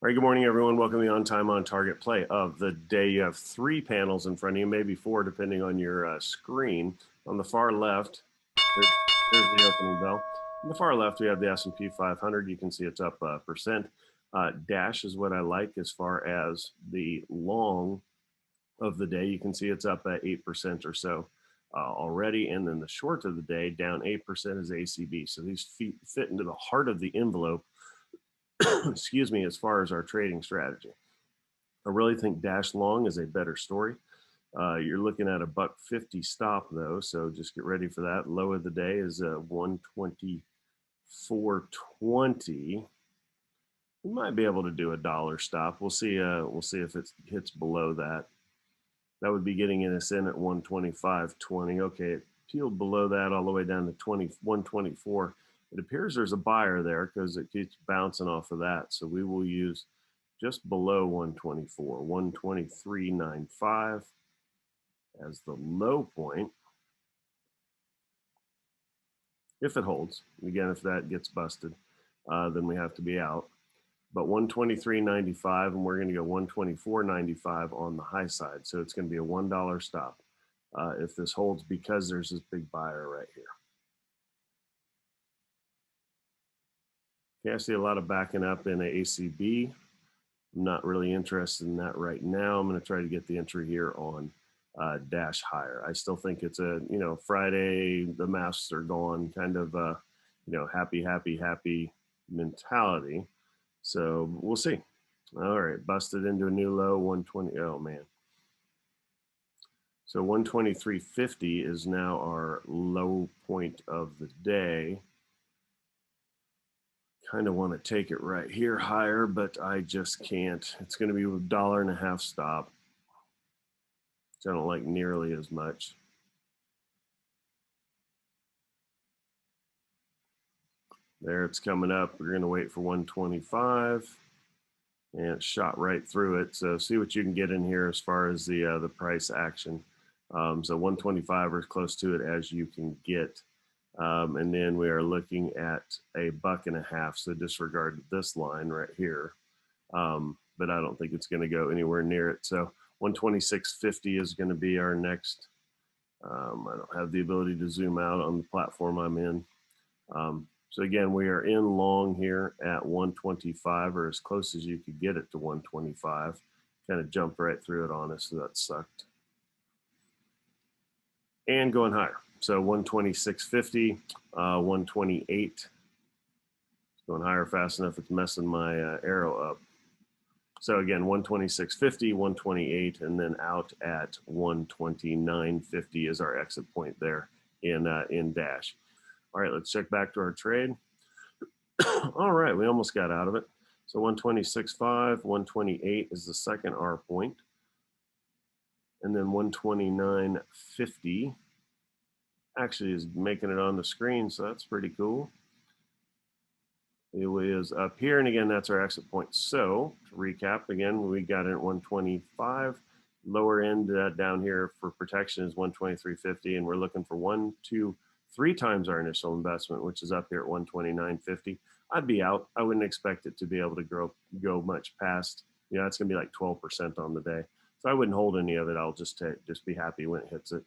All right, good morning, everyone. Welcome to the On Time, On Target play of the day. You have three panels in front of you, maybe four, depending on your screen. On the far left, there's the opening bell. On the far left, we have the S&P 500. You can see it's up a percent. Dash is what I like as far as the long of the day. You can see it's up 8% or so already. And then the short of the day, down 8% is ACB. So these fit into the heart of the envelope excuse me, as far as our trading strategy. I really think dash long is a better story. You're looking at a $1.50 stop though, so just get ready for that. Low of the day is 124.20. We might be able to do a dollar stop. We'll see. We'll see if it hits below that. That would be getting us in at 125.20. Okay, it peeled below that all the way down to 124. It appears there's a buyer there because it keeps bouncing off of that. So we will use just below 124, 123.95 as the low point. If it holds, again, if that gets busted, then we have to be out. But 123.95, and we're going to go 124.95 on the high side. So it's going to be a $1 stop if this holds because there's this big buyer right here. Okay, I see a lot of backing up in ACB. I'm not really interested in that right now. I'm going to try to get the entry here on dash higher. I still think it's a, Friday, the masks are gone kind of, happy mentality. So we'll see. All right, busted into a new low, 120. Oh, man. So 123.50 is now our low point of the day. Kind of want to take it right here higher, but I just can't. It's going to be a $1.50 stop, which I don't like nearly as much. There, it's coming up. We're going to wait for 125, and it shot right through it. So see what you can get in here as far as the price action. So 125 or as close to it as you can get. And then we are looking at $1.50. So disregard this line right here. But I don't think it's going to go anywhere near it. So 126.50 is going to be our next. I don't have the ability to zoom out on the platform I'm in. So again, we are in long here at 125 or as close as you could get it to 125. Kind of jumped right through it on us, so that sucked. And going higher. So 126.50, 128. It's going higher fast enough. It's messing my arrow up. So again, 126.50, 128, and then out at 129.50 is our exit point there in dash. All right, let's check back to our trade. All right, we almost got out of it. So 126.5, 128 is the second R point. And then 129.50 actually is making it on the screen, so that's pretty cool. It is up here, and again, that's our exit point. So to recap, again, we got it at 125. Lower end down here for protection is 123.50, and we're looking for 1, 2, 3 times our initial investment, which is up here at 129.50. I'd be out. I wouldn't expect it to be able to go much past. It's going to be like 12% on the day. So I wouldn't hold any of it. I'll just be happy when it hits it.